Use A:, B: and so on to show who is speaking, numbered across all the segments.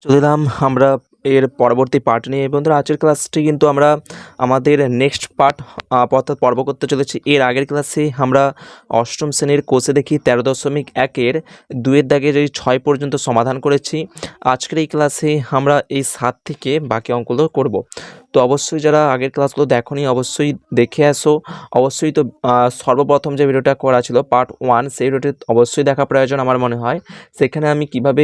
A: চলে এলাম আমরা এর পরবর্তী পার্ট নিয়ে। বন্ধুরা, আজকের ক্লাসটি কিন্তু আমরা আমাদের নেক্সট পার্ট অর্থাৎ পর্ব করতে চলেছি। এর আগের ক্লাসে আমরা অষ্টম শ্রেণীর কোষে দেখি 13.1-এর 2-এর দাগের এই 6 পর্যন্ত সমাধান করেছি। আজকের এই ক্লাসে আমরা এই 7 থেকে বাকি অঙ্কগুলো করব। তো অবশ্যই যারা আগের ক্লাসগুলো দেখোনি অবশ্যই দেখে আসো। অবশ্যই তো সর্বপ্রথম যে ভিডিওটা করা ছিল পার্ট 1, সেই ভিডিওটি অবশ্যই দেখা প্রয়োজন আমার মনে হয়। সেখানে আমি কিভাবে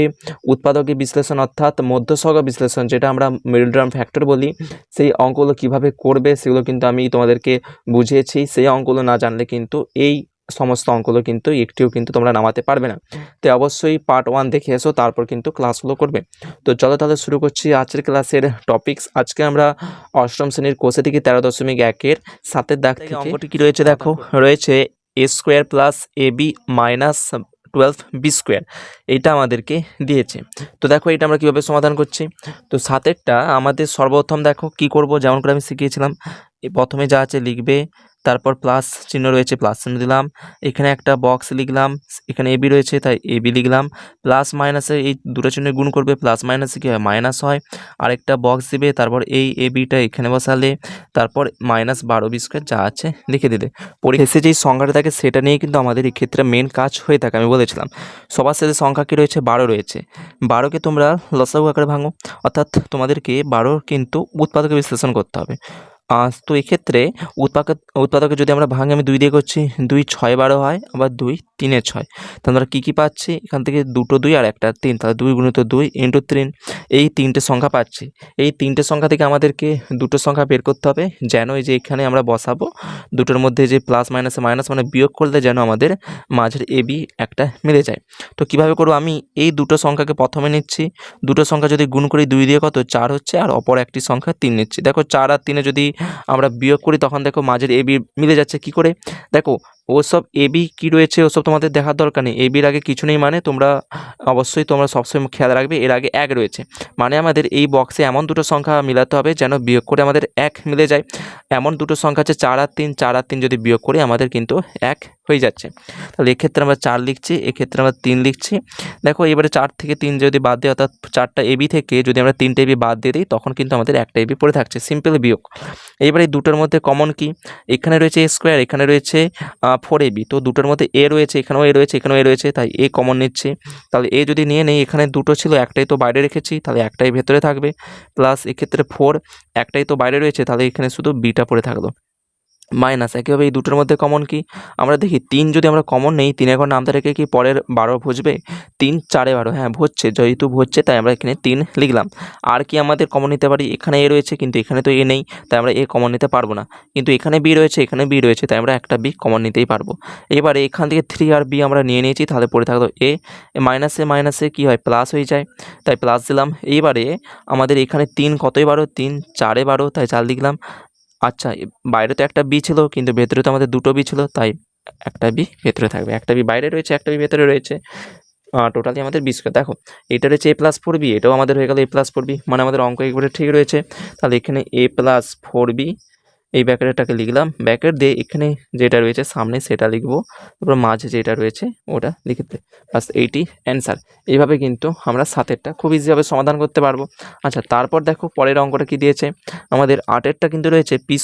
A: উৎপাদকের বিশ্লেষণ অর্থাৎ মধ্যসহগ বিশ্লেষণ, যেটা আমরা মিডল টার্ম ফ্যাক্টর বলি, সেই অঙ্কগুলো কিভাবে করবে সেগুলো কিন্তু আমি তোমাদেরকে বুঝিয়েছি। সেই অঙ্কগুলো না জানলে কিন্তু এই সমস্ত অঙ্কগুলো কিন্তু একটিও কিন্তু তোমরা নামাতে পারবে না। তো অবশ্যই পার্ট 1 দেখে এসো, তারপর কিন্তু ক্লাসগুলো করবে। তো চলো তাহলে শুরু করছি আজকের ক্লাসের টপিকস। আজকে আমরা অষ্টম শ্রেণীর কোষে থেকে 13.1-এর 7-এর দাগ থেকে অঙ্কটি কি রয়েছে দেখো, রয়েছে a² + ab - 12b²। এইটা আমাদেরকে দিয়েছে। তো দেখো এটা আমরা কীভাবে সমাধান করছি। তো 7-এরটা আমাদের সর্বপ্রথম দেখো কি করব, যেমন করে আমি শিখিয়েছিলাম। প্রথমে যা আছে লিখবে, তারপর প্লাস চিহ্ন রয়েছে প্লাস চিহ্ন দিলাম, এখানে একটা বক্স লিখলাম, এখানে এবি রয়েছে তাই এবি লিখলাম, প্লাস মাইনাসে এই দুটো চিহ্ন গুণ করবে, প্লাস মাইনাসে কী হয় মাইনাস হয়, আরেকটা বক্স দিবে, তারপর এই এবিটা এখানে বসালে, তারপর -12b² যা আছে লিখে দিলে। পরীক্ষা যেই সংখ্যাটা থাকে সেটা নিয়ে কিন্তু আমাদের এই ক্ষেত্রে মেন কাজ হয়ে থাকে। আমি বলেছিলাম সবার শেষে সংখ্যা কী রয়েছে, 12 রয়েছে। 12কে তোমরা লসাগু আকারে ভাঙো, অর্থাৎ তোমাদেরকে 12 কিন্তু উৎপাদকে বিশ্লেষণ করতে হবে। তো এক্ষেত্রে উৎপাদকে যদি আমরা ভাঙি, আমি 2 দিয়ে করছি, 2 6 12 হয়, আবার 2 3 6। তো আমরা কী পাচ্ছি এখান থেকে, দুটো 2 আর একটা 3, তাহলে 2 × 2 × 3, এই 3টে সংখ্যা পাচ্ছি। এই 3টে সংখ্যা থেকে আমাদেরকে দুটো সংখ্যা বের করতে হবে, যেন এই যে এখানে আমরা বসাবো দুটোর মধ্যে যে প্লাস মাইনাসে মাইনাস মানে বিয়োগ করলে যেন আমাদের মাঝের এবি একটা মিলে যায়। তো কিভাবে করব, আমি এই দুটো সংখ্যাকে প্রথমে নিচ্ছি, দুটো সংখ্যা যদি গুণ করি 2 দিয়ে কত 4 হচ্ছে, আর অপর একটি সংখ্যা 3 নিচ্ছি। দেখো 4 আর 3 যদি আমরা বিয়োগ করি তখন দেখো মাঝের এবি মিলে যাচ্ছে। কি করে দেখো, ওসব এবি কি রয়েছে ওসব তোমাদের দেখার দরকার নেই। এবির আগে কিছু নেই মানে তোমরা অবশ্যই তোমরা সবসময় খেয়াল রাখবে এর আগে 1 রয়েছে, মানে আমাদের এই বক্সে এমন দুটো সংখ্যা মিলাতে হবে যেন বিয়োগ করে আমাদের 1 মিলে যায়। এমন দুটো সংখ্যা আছে 4 আর 3, 4 আর 3 যদি বিয়োগ করি আমাদের কিন্তু 1 হয়ে যাচ্ছে। তাহলে এক্ষেত্রে আমরা 4 লিখছি, এক্ষেত্রে আমরা 3 লিখছি। দেখো এবারে 4 থেকে 3 যদি বাদ দিই, অর্থাৎ 4টা এবি থেকে যদি আমরা 3টে এবি বাদ দিয়ে দিই তখন কিন্তু আমাদের একটা এবি পড়ে থাকছে, সিম্পল বিয়োগ। এইবার এই দুটোর মধ্যে কমন কি, এখানে রয়েছে a², এখানে রয়েছে 4ab। তো দুটোর মধ্যে এ রয়েছে, এখানেও এ রয়েছে, এখানেও এ রয়েছে, তাই এ কমন নিচ্ছি। তাহলে এ যদি নিয়ে নেই, এখানে দুটো ছিল একটাই তো বাইরে রেখেছি, তাহলে একটাই ভেতরে থাকবে, প্লাস এক্ষেত্রে 4 একটাই তো বাইরে রয়েছে, তাহলে এখানে শুধু বিটা পড়ে থাকলো, মাইনাস। একইভাবে এই দুটোর মধ্যে কমন কি, আমরা দেখি 3 যদি আমরা কমন নেই, 3 এখন নামতে রেখে কি পরের 12 ভুজবে, 3 4 12, হ্যাঁ ভুজছে, যেহেতু ভুজছে তাই আমরা এখানে 3 লিখলাম। আর কি আমাদের কমন নিতে পারি, এখানে এ রয়েছে কিন্তু এখানে তো এ নেই, তাই আমরা এ কমন নিতে পারবো না, কিন্তু এখানে বি রয়েছে, এখানে বি রয়েছে, তাই আমরা একটা বি কমন নিতেই পারবো। এবারে এখান থেকে 3 আর বি আমরা নিয়ে নিয়েছি, তাহলে পড়ে থাকলো এ, মাইনাসে মাইনাসে কী হয় প্লাস হয়ে যায়, তাই প্লাস দিলাম। এইবারে আমাদের এখানে 3 কতই 12, 3 4 12, তাই 4 লিখলাম। আচ্ছা, বাইরে তো একটা বি ছিল কিন্তু ভেতরে তো আমাদের দুটো বি ছিল, তাই একটা বি ভেতরে থাকবে, একটা বি বাইরে রয়েছে, একটা বি ভেতরে রয়েছে, টোটালি আমাদের বি²। দেখো এটা রয়েছে a+4b, এটাও আমাদের হয়ে গেল a+4b, মানে আমাদের অঙ্ক একবারে ঠিক রয়েছে। তাহলে এখানে a+4b, এই ব্যাকেটটাকে লিখলাম, ব্যাকেট দিয়ে এখানে যেটা রয়েছে সামনে সেটা লিখবো, তারপর মাঝে যেটা রয়েছে ওটা লিখতে, বাস এইটি অ্যান্সার। এইভাবে কিন্তু আমরা 7-এরটা খুব ইজিভাবে সমাধান করতে পারবো। আচ্ছা, তারপর দেখো পরের অঙ্কটা কি দিয়েছে আমাদের। 8-এরটা কিন্তু রয়েছে p² +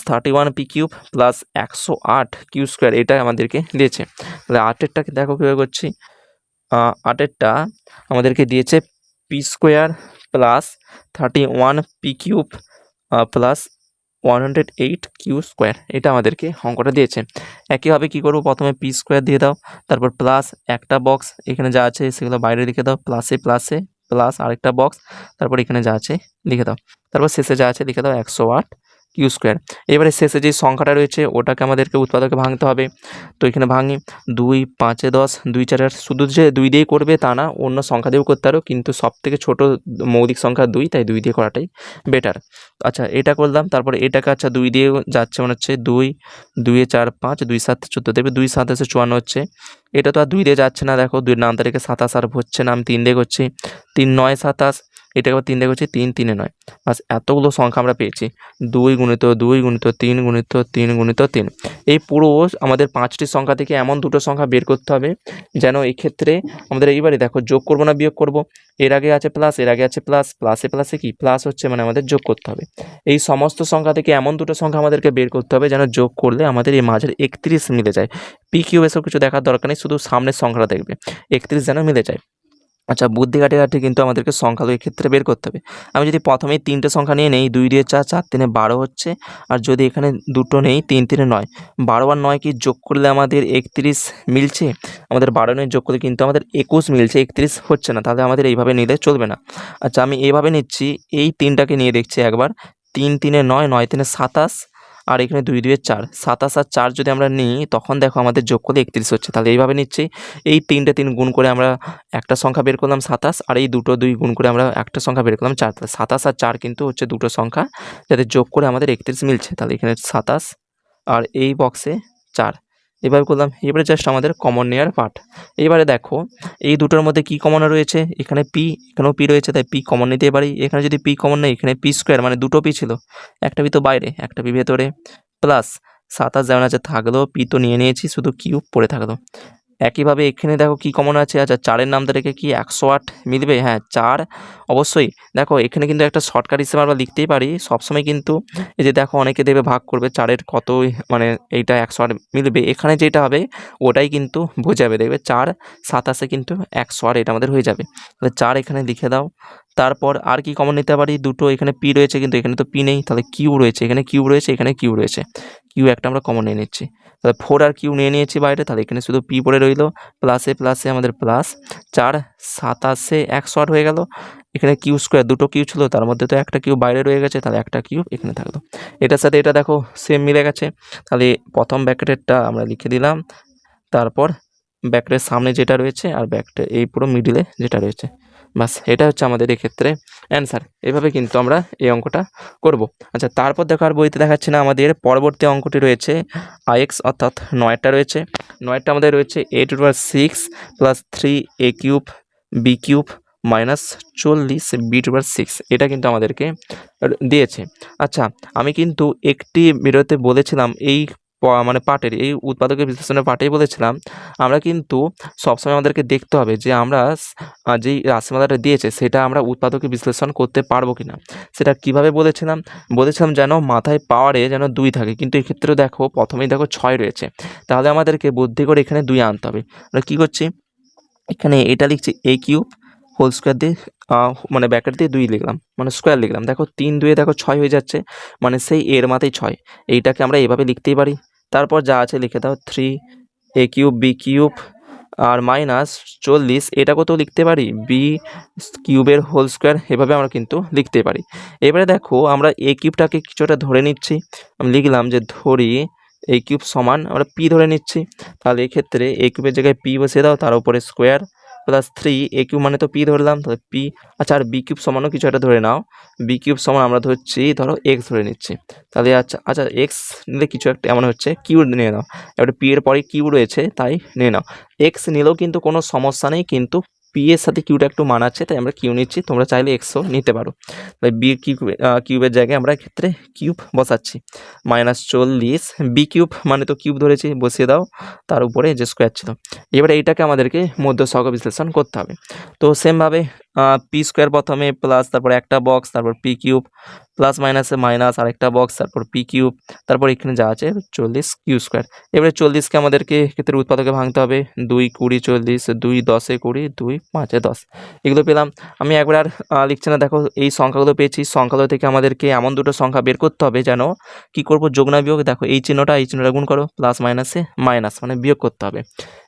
A: 31p³ + 108q², এটা আমাদেরকে দিয়েছে। তাহলে 8-এরটাকে দেখো কীভাবে করছি। 8-এরটা আমাদেরকে দিয়েছে p² + 31p³ + 108q², এটা আমাদেরকে অঙ্কটা দিয়েছে। একইভাবে কী করবো, প্রথমে p² দিয়ে দাও, তারপর প্লাস একটা বক্স, এখানে যা আছে সেগুলো বাইরে লিখে দাও, প্লাসে প্লাসে প্লাস আরেকটা বক্স, তারপর এখানে যা আছে লিখে দাও, তারপর শেষে যা আছে লিখে দাও 108q²। এবারে শেষে যে সংখ্যাটা রয়েছে ওটাকে আমাদেরকে উৎপাদকে ভাঙতে হবে। তো এখানে ভাঙি, 2 5 10, 2 4, শুধু যে 2 দিয়েই করবে তা না, অন্য সংখ্যা দিয়েও করতে পারো, কিন্তু সবথেকে ছোট মৌলিক সংখ্যা 2, তাই 2 দিয়ে করাটাই বেটার। আচ্ছা, এটা করলাম, তারপরে এটাকে আচ্ছা 2 দিয়ে যাচ্ছে মনে হচ্ছে, 2 2 4 5, 2 7 14 দেবে, 2 7 54 হচ্ছে। এটা তো আর 2 দিয়ে যাচ্ছে না, দেখো 2 নাম তারিখে 27 আর হচ্ছে না, আমি 3 দিয়ে করছি, 3 9 27, এটাকে আবার 3 দিয়ে করছি 3 3 9, বাস এতগুলো সংখ্যা আমরা পেয়েছি। 2 গুণিত 2 গুণিত 3 গুণিত 3 গুণিত 3। এই পুরো আমাদের 5টি সংখ্যা থেকে এমন দুটো সংখ্যা বের করতে হবে যেন এই ক্ষেত্রে আমাদের এইবারে দেখো যোগ করব না বিয়োগ করব, এর আগে আছে প্লাস, এর আগে আছে প্লাস, প্লাসে প্লাসে কি প্লাস হচ্ছে, মানে আমাদের যোগ করতে হবে। এই সমস্ত সংখ্যা থেকে এমন দুটো সংখ্যা আমাদেরকে বের করতে হবে যেন যোগ করলে আমাদের এই মাঝের 31 মিলে যায়। পি কিউ এসব কিছু দেখার দরকার নেই, শুধু সামনের সংখ্যাটা দেখবে 31 যেন মিলে যায়। আচ্ছা, বুদ্ধি কাটে কাটে কিন্তু আমাদেরকে সংখ্যাগুলো এক্ষেত্রে বের করতে হবে। আমি যদি প্রথমেই 3টে সংখ্যা নিয়ে নেই, 2 দিয়ে 4, 4 3 12 হচ্ছে। আর যদি এখানে দুটো নেই, 3 3 9, 12 আর 9 কি যোগ করলে আমাদের 31 মিলছে? আমাদের 12 9 যোগ করলে কিন্তু আমাদের 21 মিলছে, 31 হচ্ছে না। তাহলে আমাদের এইভাবে নিলে চলবে না। আচ্ছা, আমি এইভাবে নিচ্ছি, এই 3টাকে নিয়ে দেখছি একবার। 3 3 9, 9 3 27, আর এখানে 2 2 4, 27 আর 4 যদি আমরা নিই তখন দেখো আমাদের যোগ করলে 31 হচ্ছে। তাহলে এইভাবে নিচ্ছি, এই 3টে 3 গুণ করে আমরা একটা সংখ্যা বের করলাম 27, আর এই দুটো 2 গুণ করে আমরা একটা সংখ্যা বের করলাম 4। তাহলে 27 আর 4 কিন্তু হচ্ছে দুটো সংখ্যা যাদের যোগ করে আমাদের 31 মিলছে। তাহলে এখানে 27 আর এই বক্সে 4, এভাবে করলাম। এবারে জাস্ট আমাদের কমন নেওয়ার পার্ট। এবারে দেখো এই দুটোর মধ্যে কি কমন রয়েছে, এখানে পি, এখানেও পি রয়েছে, তাই পি কমন নিতে পারি। এখানে যদি পি কমন নেই, এখানে পি স্কোয়ার, মানে দুটো পি ছিল, একটা পি তো বাইরে একটা পি ভেতরে, প্লাস 27 যেমন আছে থাকলো, পি তো নিয়ে নিয়েছি, শুধু কিউব পড়ে থাকলো। একইভাবে এখানে দেখো কি কমন আছে। আচ্ছা, 4-এর নামটা রেখে কি 108 মিলবে? হ্যাঁ, 4 অবশ্যই। দেখো এখানে কিন্তু একটা শর্টকাট হিসেবে আমরা লিখতেই পারি সবসময়, কিন্তু এই যে দেখো অনেকে দেবে ভাগ করবে 4-এর কত, মানে এইটা 108 মিলবে, এখানে যেটা হবে ওটাই কিন্তু বোঝাবে। দেখবে 4 27-এ কিন্তু 108 এটা আমাদের হয়ে যাবে। তাহলে 4 এখানে লিখে দাও। তারপর আর কি কমন নিতে পারি? দুটো এখানে পি রয়েছে, কিন্তু এখানে তো পি নেই, তাহলে কিউ রয়েছে, এখানে কিউ রয়েছে, এখানে কিউ রয়েছে, কিউ একটা আমরা কমন নিয়ে নিচ্ছি। তাহলে 4 আর কিউ নিয়ে নিয়েছি বাইরে, তাহলে এখানে শুধু পি পড়ে রইলো। প্লাসে প্লাসে আমাদের প্লাস 4 27-এ 108 হয়ে গেল। এখানে কিউ স্কোয়ার, দুটো কিউ ছিল, তার মধ্যে তো একটা কিউ বাইরে রয়ে গেছে, তাহলে একটা কিউ এখানে থাকলো। এটার সাথে এটা দেখো সেম মিলে গেছে। তাহলে প্রথম ব্র্যাকেটেরটা আমরা লিখে দিলাম, তারপর ব্র্যাকেটের সামনে যেটা রয়েছে আর ব্র্যাকেটের এই পুরো মিডিলে যেটা রয়েছে, বাস এটা হচ্ছে আমাদের এক্ষেত্রে অ্যান্সার। এভাবে কিন্তু আমরা এই অঙ্কটা করব। আচ্ছা, তারপর দেখো আর বইতে দেখাচ্ছি না, আমাদের পরবর্তী অঙ্কটি রয়েছে আইএক্স, অর্থাৎ 9টা রয়েছে। 9টা আমাদের রয়েছে a⁻6 + 3a³ b³ -40 b⁻6, এটা কিন্তু আমাদেরকে দিয়েছে। আচ্ছা, আমি কিন্তু একটি ভিডিওতে বলেছিলাম এই মানে পার্টের, এই উৎপাদকের বিশ্লেষণের পার্টেই বলেছিলাম আমরা কিন্তু সবসময় আমাদেরকে দেখতে হবে যে আমরা যেই রাশিমালাটা দিয়েছে সেটা আমরা উৎপাদকে বিশ্লেষণ করতে পারবো কিনা। সেটা কিভাবে বলেছিলাম যেন মাথায় পাওয়ারে যেন 2 থাকে, কিন্তু এক্ষেত্রে দেখো প্রথমেই দেখো 6 রয়েছে, তাহলে আমাদেরকে বুদ্ধি করে এখানে 2 আনতে হবে। আমরা কী করছি, এখানে এটা লিখছি a³ হোল স্কোয়ার দিয়ে মানে ব্র্যাকেট দিয়ে 2 লিখলাম, মানে স্কোয়ার লিখলাম। দেখো 3 2 দেখো 6 হয়ে যাচ্ছে, মানে সেই এর মাথায় 6, এইটাকে আমরা এভাবে লিখতেই পারি। তারপর যা আছে লিখে দাও 3a³ b³ আর -40, এটাকেও তো লিখতে পারি b³ হোল স্কোয়ার, এভাবে আমরা কিন্তু লিখতে পারি। এবারে দেখো আমরা a³ কিছুটা ধরে নিচ্ছি, আমি লিখলাম যে ধরি a³ সমান আমরা p ধরে নিচ্ছি। তাহলে এক্ষেত্রে a³ জায়গায় p বসিয়ে দাও, তার উপরে স্কোয়ার প্লাস 3a³ মানে তো p ধরলাম, তাহলে p। আচ্ছা, আর b³ সমানও কিছু একটা ধরে নাও, b³ সমান আমরা ধরছি ধরো x ধরে নিচ্ছি। তাহলে আচ্ছা x নিলে কিছু একটা এমন হচ্ছে, কিউ নিয়ে নাও, এবারে p এর পরে কিউ রয়েছে তাই নিয়ে নাও। x নিলেও কিন্তু কোনো সমস্যা নেই, কিন্তু পি এর সাথে কিউটা একটু মানাচ্ছে তাই আমরা কিউ নিচ্ছি, তোমরা চাইলে এক্সও নিতে পারো। তাই বি কিউবের জায়গায় আমরা ক্ষেত্রে কিউব বসাচ্ছি, -40 b³ মানে তো কিউব ধরেছি, বসিয়ে দাও, তার উপরে যে স্কোয়ার ছিল। এবারে এইটাকে আমাদেরকে মধ্য সহগ বিশ্লেষণ করতে হবে। তো সেমভাবে পি স্কোয়ার প্রথমে প্লাস, তারপর একটা বক্স, তারপর p³ প্লাস মাইনাসে মাইনাস আরেকটা বক্স, তারপর p³, তারপর এখানে যা আছে 40 কিউ স্কোয়ার। এবারে 40কে আমাদেরকে ক্ষেত্রে উৎপাদকে ভাঙতে হবে, 2 20 40, 2 10 20, 2 5 10, এগুলো পেলাম। আমি একবার আর লিখছি না, দেখো এই সংখ্যাগুলো পেয়েছি, সংখ্যাগুলো থেকে আমাদেরকে এমন দুটো সংখ্যা বের করতে হবে যেন কি করব, যোগ না বিয়োগ। দেখো এই চিহ্নটা গুণ করো, প্লাস মাইনাসে মাইনাস মানে বিয়োগ করতে হবে।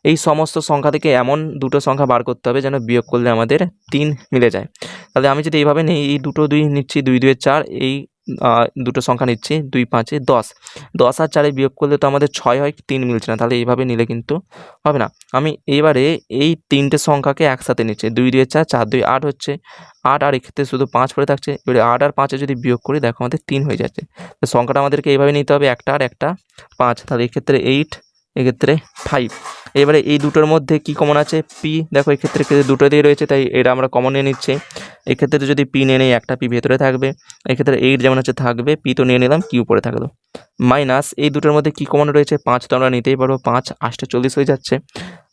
A: এই সমস্ত সংখ্যা থেকে এমন দুটো সংখ্যা বার করতে হবে যেন বিয়োগ করলে আমাদের 3 মিলে যায়। তাহলে আমি যদি এইভাবে নিই, এই দুটো 2 নিচ্ছি, 2 2 4, এই দুটো সংখ্যা নিচ্ছি, 2 5 10, 10 আর 4 বিয়োগ করলে তো আমাদের 6 হয়, 3 মিলছে না, তাহলে এইভাবে নিলে কিন্তু হবে না। আমি এবারে এই 3টে সংখ্যাকে একসাথে নিচ্ছি, 2 2 4, 4 2 8 হচ্ছে, 8 আর এক্ষেত্রে শুধু 5 পড়ে থাকছে। এবারে 8 আর 5 যদি বিয়োগ করি দেখো আমাদের 3 হয়ে যাচ্ছে। তো সংখ্যাটা আমাদেরকে এইভাবে নিতে হবে, একটা আর একটা 5, তাহলে এক্ষেত্রে 8, এক্ষেত্রে 5। এবারে এই দুটোর মধ্যে কি কমন আছে, পি। দেখো এক্ষেত্রে দুটো দিয়ে রয়েছে, তাই এটা আমরা কমন নিয়ে নিচ্ছি। এক্ষেত্রে যদি পি নিয়ে নিই, একটা পি ভেতরে থাকবে। এক্ষেত্রে 8 যেমন হচ্ছে থাকবে, পি তো নিয়ে নিলাম, কিউ পরে থাকলো। মাইনাস এই দুটোর মধ্যে কি কমন রয়েছে, 5 তো আমরা নিতেই পারবো, 5 8 40 হয়ে যাচ্ছে।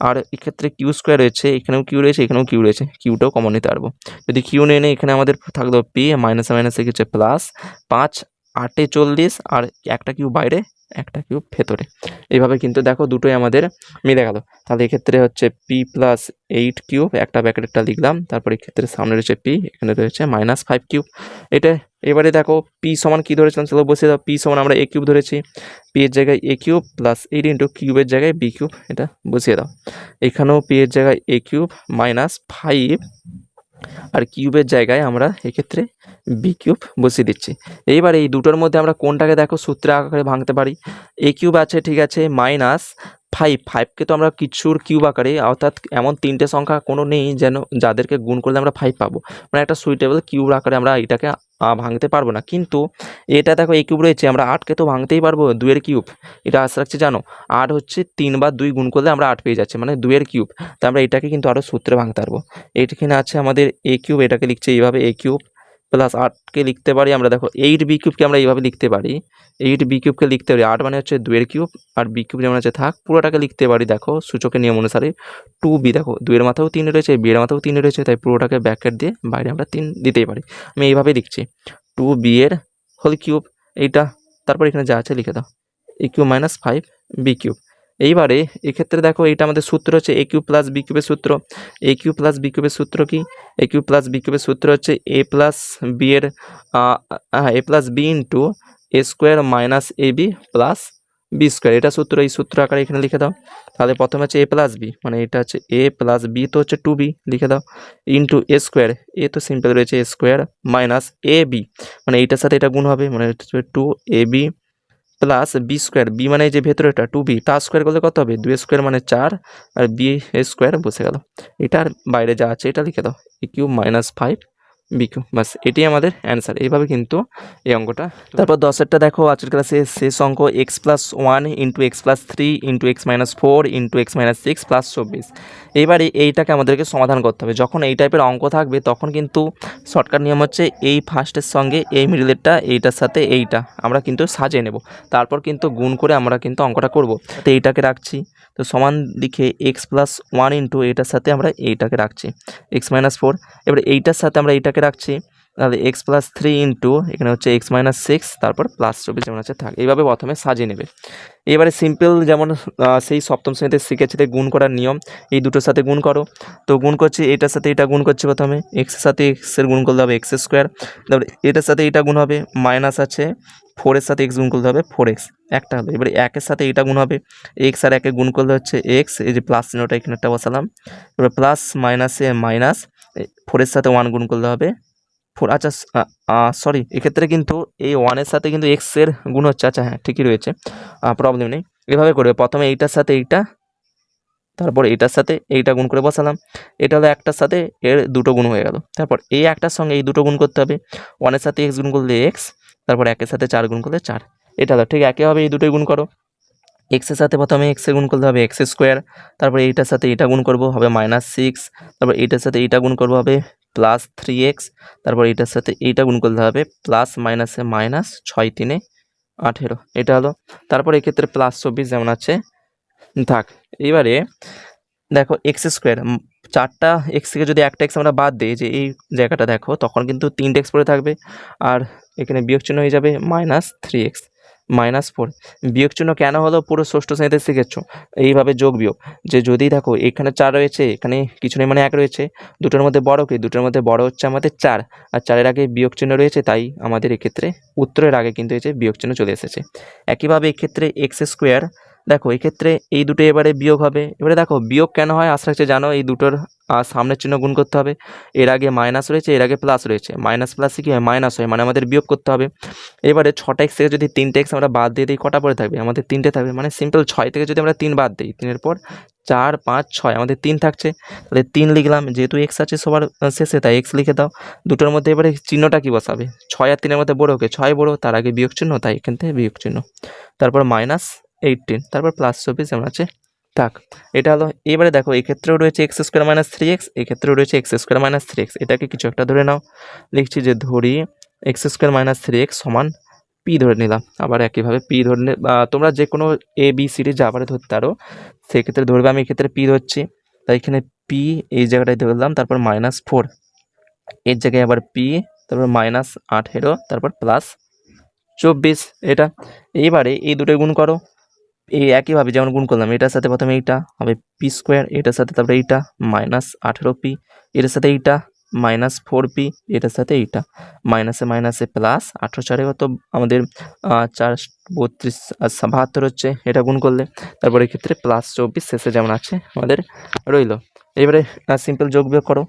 A: আর এক্ষেত্রে কিউ স্কোয়ার রয়েছে, এখানেও কিউ রয়েছে, এখানেও কিউ রয়েছে, কিউটাও কমন নিতে পারবো। যদি কিউ নিয়ে নেই, এখানে আমাদের থাকলো পি, মাইনাসে মাইনাসে হচ্ছে প্লাস 5 8 40, আর একটা কিউ বাইরে, একটা কিউব ভেতরে। এইভাবে কিন্তু দেখো দুটোই আমাদের মিলে গেল। তাহলে এক্ষেত্রে হচ্ছে পি প্লাস 8 কিউব, একটা ব্র্যাকেটটা লিখলাম, তারপর এক্ষেত্রে সামনে রয়েছে পি, এখানে রয়েছে -5 কিউব। এটা এবারে দেখো পি সমান কি ধরেছিলাম, চলো বসিয়ে দাও। পি সমান আমরা এ কিউব ধরেছি, পি এর জায়গায় এ কিউব প্লাস 8 ইন্টু কিউবের জায়গায় বি কিউব, এটা বসিয়ে দাও। এখানেও পি এর জায়গায় এ কিউব -5, আর কিউবের জায়গায় আমরা এক্ষেত্রে বি কিউব বসিয়ে দিচ্ছি। এইবার এই দুটোর মধ্যে আমরা কোনটাকে দেখো সূত্রে আকারে ভাঙতে পারি। এ কিউব আছে, ঠিক আছে, -5কে তো আমরা কিছুর কিউব আকারে, অর্থাৎ এমন তিনটে সংখ্যা কোনো নেই যেন যাদেরকে গুণ করলে আমরা 5 পাবো, মানে একটা সুইটেবল কিউব আকারে আমরা এটাকে ভাঙতে পারবো না। কিন্তু এটা দেখো এ কিউব রয়েছে, আমরা 8কে তো ভাঙতেই পারবো, 2-এর কিউব। এটা আশা রাখছি জানো, 8 হচ্ছে 3 বার 2 গুণ করলে আমরা 8 পেয়ে যাচ্ছি, মানে 2-এর কিউব। তো আমরা এটাকে কিন্তু আরও সূত্রে ভাঙতে পারবো। এইখানে আছে আমাদের এ কিউব, এটাকে লিখছে এইভাবে, এ কিউব প্লাস 8কে লিখতে পারি আমরা, দেখো 8 বি কিউবকে আমরা এইভাবে লিখতে পারি, 8 বি কিউবকে লিখতে পারি, 8 মানে হচ্ছে 2-এর কিউব, আর বি কিউব যেমন আছে থাক, পুরোটাকে লিখতে পারি দেখো সূচকের নিয়ম অনুসারে 2b। দেখো 2-এর মাথাও 3 রয়েছে, বি-এর মাথাও 3 রয়েছে, তাই পুরোটাকে ব্র্যাকেট দিয়ে বাইরে আমরা 3 দিতেই পারি। আমি এইভাবেই লিখছি 2b এর হোল কিউব এইটা, তারপর এখানে যা আছে লিখে দাও, এ কিউব -5 বি কিউব। এইবারে এক্ষেত্রে দেখো এটা আমাদের সূত্র হচ্ছে এ কিউব প্লাস বি কিউবের সূত্র। এ কিউব প্লাস বি কিউবের সূত্র কি, এ কিউব প্লাস বি কিউবের সূত্র হচ্ছে এ প্লাস বি এর এ plus B into A square minus A B plus B square, এটা সূত্র। এই সূত্র আকারে এখানে লিখে দাও। তাহলে প্রথমে হচ্ছে এ প্লাস বি, মানে এটা হচ্ছে এ প্লাস বি তো হচ্ছে 2b লিখে দাও, ইন্টু এ স্কোয়ার, এ তো সিম্পল রয়েছে এ স্কোয়ার, মাইনাস এ বি, মানে এইটার সাথে এটা গুণ হবে, মানে হচ্ছে 2ab plus B square, B মানে এই যে ভেতরেটা 2b, তার স্কোয়ার করলে কত হবে, 2 স্কোয়ার মানে 4, আর বি স্কোয়ার বসে গেল। এটার বাইরে যা আছে এটা লিখে দাও, এ কিউব -5 বি কিউব, বাস এটি আমাদের অ্যান্সার। এইভাবে কিন্তু এই অঙ্কটা। তারপর 10এরটা দেখো, আজকের ক্লাসে শেষ অঙ্ক, x+1 into x+3 into x-4 into x-6 plus 24। এইবারে এইটাকে আমাদেরকে সমাধান করতে হবে। যখন এই টাইপের অঙ্ক থাকবে তখন কিন্তু শর্টকাট নিয়ম হচ্ছে এই ফার্স্টের সঙ্গে এই মিডলেরটা, এইটার সাথে এইটা আমরা কিন্তু সাজিয়ে নেব, তারপর কিন্তু গুণ করে আমরা কিন্তু অঙ্কটা করব। তো এইটাকে রাখছি, তো সমান লিখে x+1 ইন্টু এটার সাথে আমরা এইটাকে রাখছি x-4, এবার এইটার সাথে আমরা এইটাকে রাখছি, তাহলে x+3 ইন্টু এখানে হচ্ছে x-6, তারপর +24 যেমন আছে থাক। এইভাবে প্রথমে সাজিয়ে নেবে। এবারে সিম্পল যেমন সেই সপ্তম শ্রেণীতে শিখেছিলে গুণ করার নিয়ম, এই দুটোর সাথে গুণ করো। তো গুণ করছি, এটার সাথে এটা গুণ করছি, প্রথমে এক্সের সাথে এক্সের গুণ করতে হবে এক্স স্কোয়ার, তারপরে এটার সাথে এটা গুণ হবে, মাইনাস আছে 4-এর সাথে এক্স গুণ করতে হবে 4x, একটা হলো। এবারে 1-এর সাথে এটা গুণ হবে, এক্স আর 1-এ গুণ করলে হচ্ছে এক্স, এই যে প্লাস চিহ্নটা এখানে একটা বসালাম, এবার প্লাস মাইনাসে মাইনাস, 4-এর সাথে 1 গুণ করলে হবে 4। আচ্ছা সরি, এক্ষেত্রে কিন্তু এই 1-এর সাথে কিন্তু এক্সের গুণ হচ্ছে, আচ্ছা হ্যাঁ ঠিকই রয়েছে, প্রবলেম নেই। এভাবে করবে, প্রথমে এইটার সাথে এইটা, তারপর এইটার সাথে এইটা গুণ করে বসালাম, এটা হলো একটার সাথে এর দুটো গুণ হয়ে গেল। তারপর এই একটার সঙ্গে এই দুটো গুণ করতে হবে, 1-এর সাথে এক্স গুণ করলে এক্স, তারপর 1-এর সাথে 4 গুণ করলে 4, এটা হলো। ঠিক একইভাবে এই দুটোই গুণ করো, এক্সের সাথে প্রথমে এক্সের গুণ করতে হবে এক্স স্কোয়ার, তারপর এইটার সাথে এটা গুণ করব হবে -6, তারপর এইটার সাথে এইটা গুণ করবো হবে +3x, তারপর এইটার সাথে এইটা গুণ করতে হবে প্লাস মাইনাসে মাইনাস, 6-3 18, এটা হলো। তারপর এক্ষেত্রে +24 যেমন আছে থাক। এবারে দেখো এক্স স্কোয়ার, 4টা এক্স থেকে যদি একটা এক্স আমরা বাদ দিই, যে এই জায়গাটা দেখো, তখন কিন্তু 3টে এক্স পড়ে থাকবে, আর এখানে বিয়োগ চিহ্ন হয়ে যাবে -3x -4। বিয়োগ চিহ্ন কেন হলো, পুরো ষষ্ঠ শ্রেণীতে শিখেছো এইভাবে যোগ বিয়োগ, যে যদি দেখো এখানে 4 রয়েছে, এখানে কিছু নেই মানে 1 রয়েছে, দুটোর মধ্যে বড় কি, দুটোর মধ্যে বড় হচ্ছে আমাদের 4, আর 4-এর আগে বিয়োগ চিহ্ন রয়েছে, তাই আমাদের এক্ষেত্রে উত্তরের আগে কিন্তু এই যে বিয়োগ চিহ্ন চলে এসেছে। একইভাবে এক্ষেত্রে এক্স স্কোয়ার, দেখো এক্ষেত্রে এই দুটো এবারে বিয়োগ হবে। এবারে দেখো বিয়োগ কেন হয় আশা রাখছে জানো, এই দুটোর সামনের চিহ্ন গুণ করতে হবে, এর আগে মাইনাস রয়েছে, এর আগে প্লাস রয়েছে, মাইনাস প্লাসে কি হয় মাইনাস হয়, মানে আমাদের বিয়োগ করতে হবে। এবারে 6টা এক্স থেকে যদি 3টে এক্স আমরা বাদ দিয়ে দিই, কটা পড়ে থাকবে আমাদের 3টে থাকবে, মানে সিম্পল 6 থেকে যদি আমরা 3 বাদ দিই, 3-এর পর 4 5 6 আমাদের 3 থাকছে, তাহলে 3 লিখলাম, যেহেতু এক্স আছে সবার শেষে তাই এক্স লিখে দাও। দুটোর মধ্যে এবারে চিহ্নটা কি বসাবে, 6 আর 3-এর মধ্যে বড় ওকে 6 বড়, তার আগে বিয়োগ চিহ্ন, তাই এখান থেকে বিয়োগ চিহ্ন, তারপর -18, তারপর +24 যেমন আছে থাক, এটা হলো। এবারে দেখো এক্ষেত্রেও রয়েছে x square minus three x, এক্ষেত্রেও রয়েছে x square minus three x. এটাকে কিছু একটা ধরে নাও, লিখছি যে ধরি x square minus three x সমান পি ধরে নিলাম। আবার একইভাবে পি ধরে তোমরা যে কোনো এ বি সি ডি যা পারে ধরতে পারো, সেক্ষেত্রে ধরবে। আমি এক্ষেত্রে পি ধরছি, তাই এখানে পি এই জায়গাটায় ধরলাম, তারপর -4 এর জায়গায় আবার পি, তারপর -18, তারপর +24। এটা এইবারে এই দুটোই গুণ করো, এই একইভাবে যেমন গুণ করলাম, এটার সাথে প্রথমে এইটা হবে পি স্কোয়ার, এটার সাথে তারপরে এইটা -18p, এটার সাথে এইটা -4p, এটার সাথে এইটা মাইনাসে মাইনাসে প্লাস 18 কত আমাদের 4 32 72 হচ্ছে, এটা গুণ করলে। তারপরে এক্ষেত্রে +24 শেষে যেমন আছে আমাদের রইল। এবারে সিম্পল যোগ বিয়োগ করো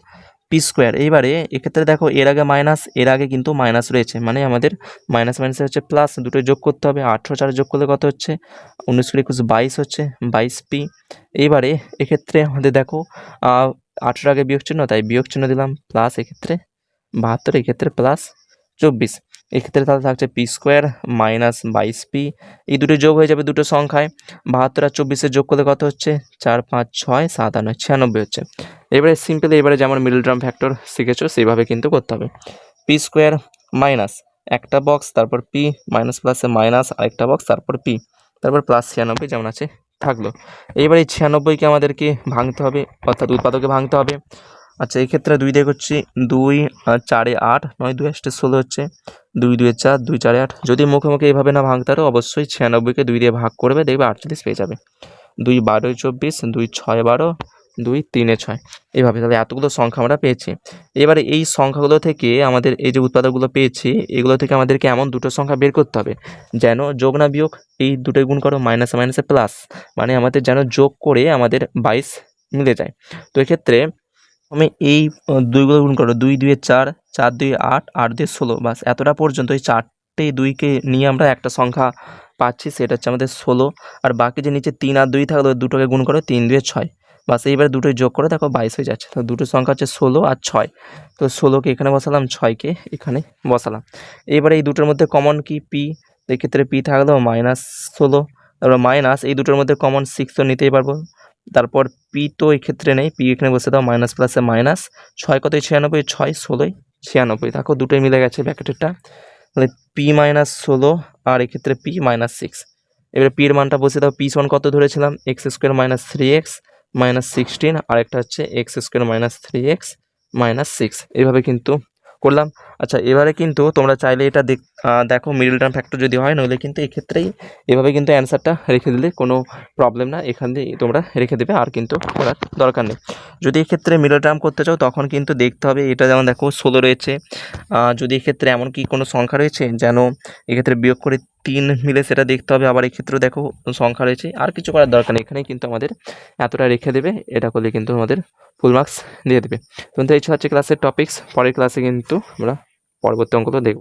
A: পি স্কোয়ার। এইবারে এক্ষেত্রে দেখো এর আগে মাইনাস, এর আগে কিন্তু মাইনাস রয়েছে, মানে আমাদের মাইনাস মাইনাসে হচ্ছে প্লাস, দুটোই যোগ করতে হবে। 18 যোগ করলে কত হচ্ছে 19 × 21 22 হচ্ছে 22p। এইবারে এক্ষেত্রে আমাদের দেখো 18 আগে বিয়োগ চিহ্ন, তাই বিয়োগ চিহ্ন দিলাম, প্লাস এক্ষেত্রে 72, এক্ষেত্রে +24। এক্ষেত্রে তাহলে থাকছে পি স্কোয়ার মাইনাস 22p, এই দুটো যোগ হয়ে যাবে দুটো সংখ্যায়। 72 আর 24 যোগ করলে কত হচ্ছে 4 5 6 7 8 96 হচ্ছে। এবারে সিম্পল, এবারে যেমন মিডল টার্ম ফ্যাক্টর শিখেছো সেইভাবে কিন্তু করতে হবে। পি স্কোয়ার মাইনাস একটা বক্স, তারপর পি মাইনাস প্লাসে মাইনাস আরেকটা বক্স, তারপর পি, তারপর +96 যেমন আছে থাকলো। এইবার এই 96কে আমাদেরকে ভাঙতে হবে, অর্থাৎ উৎপাদকে ভাঙতে হবে। আচ্ছা, এই ক্ষেত্রে 2 দিয়ে করছি, 2 4 8 9 2 8 16 হচ্ছে, 2 2 4 2 4 8। যদি মুখে মুখে এইভাবে না ভাঙতে পারো, অবশ্যই 96কে 2 দিয়ে ভাগ করবে, দেখবে 48 পেয়ে যাবে। 2 12 24, 2 6 12, 2 3 6, এইভাবে। তাহলে এতগুলো সংখ্যা আমরা পেয়েছি। এবারে এই সংখ্যাগুলো থেকে আমাদের এই যে উৎপাদকগুলো পেয়েছি, এগুলো থেকে আমাদেরকে এমন দুটো সংখ্যা বের করতে হবে যেন যোগ না বিয়োগ, এই দুটোই গুণ করো, মাইনাসে মাইনাসে প্লাস, মানে আমাদের যেন যোগ করে আমাদের 22 মিলে যায়। তো এক্ষেত্রে আমি এই দুইগুলো গুণ করো, 2 2 4, 4 2 8, 8 2 16, বাস এতটা পর্যন্ত। এই 4টে 2কে নিয়ে আমরা একটা সংখ্যা পাচ্ছি, সেটা হচ্ছে আমাদের 16। আর বাকি যে নিচে 3 আর 2 থাকলো, দুটোকে গুণ করো, 3 2 6, বাস এইবার দুটোই যোগ করে দেখো 22 হয়ে যাচ্ছে। তো দুটো সংখ্যা হচ্ছে 16 আর 6। তো 16কে এখানে বসালাম, 6কে এখানে বসালাম। এবারে এই দুটোর মধ্যে কমন কি পি, এক্ষেত্রে পি থাকলো -16, তারপর মাইনাস এই দুটোর মধ্যে কমন 6 তো নিতেই পারবো, তারপর পি তো এক্ষেত্রে নেই, পি এখানে বসে দাও, মাইনাস প্লাসে মাইনাস 6 কত 96, 6 16 96, দেখো দুটোই মিলে গেছে ব্র্যাকেটেরটা। তাহলে পি -16 আর এক্ষেত্রে পি -6। এবারে পির মানটা বসে দাও, পি সমান কত ধরেছিলাম, এক্স স্কোয়ার মাইনাস 3x -16, আর একটা হচ্ছে এক্স স্কোয়ার মাইনাস 3x -6, এইভাবে কিন্তু করলাম। আচ্ছা, এবারে কিন্তু তোমরা চাইলে এটা দেখো মিডল টার্ম ফ্যাক্টর যদি হয়, নইলে কিন্তু এক্ষেত্রেই এভাবে কিন্তু অ্যান্সারটা রেখে দিলে কোনো প্রবলেম না, এখান দিয়ে তোমরা রেখে দেবে, আর কিন্তু করার দরকার নেই। যদি এক্ষেত্রে মিডল টার্ম করতে চাও, তখন কিন্তু দেখতে হবে, এটা যেমন দেখো 16 রয়েছে, যদি এক্ষেত্রে এমন কি কোনো সংখ্যা রয়েছে যেন এক্ষেত্রে বিয়োগ করে 3 মিলে, সেটা দেখতে হবে। আবার এক্ষেত্রেও দেখো সংখ্যা রয়েছে, আর কিছু করার দরকার নেই, এখানেই কিন্তু আমাদের এতটা রেখে দেবে, এটা করলে কিন্তু আমাদের ফুল মার্কস দিয়ে দেবে। তো এই হচ্ছে ক্লাসের টপিকস। পরের ক্লাসে কিন্তু আমরা পরবর্তী অঙ্কটা দেখব।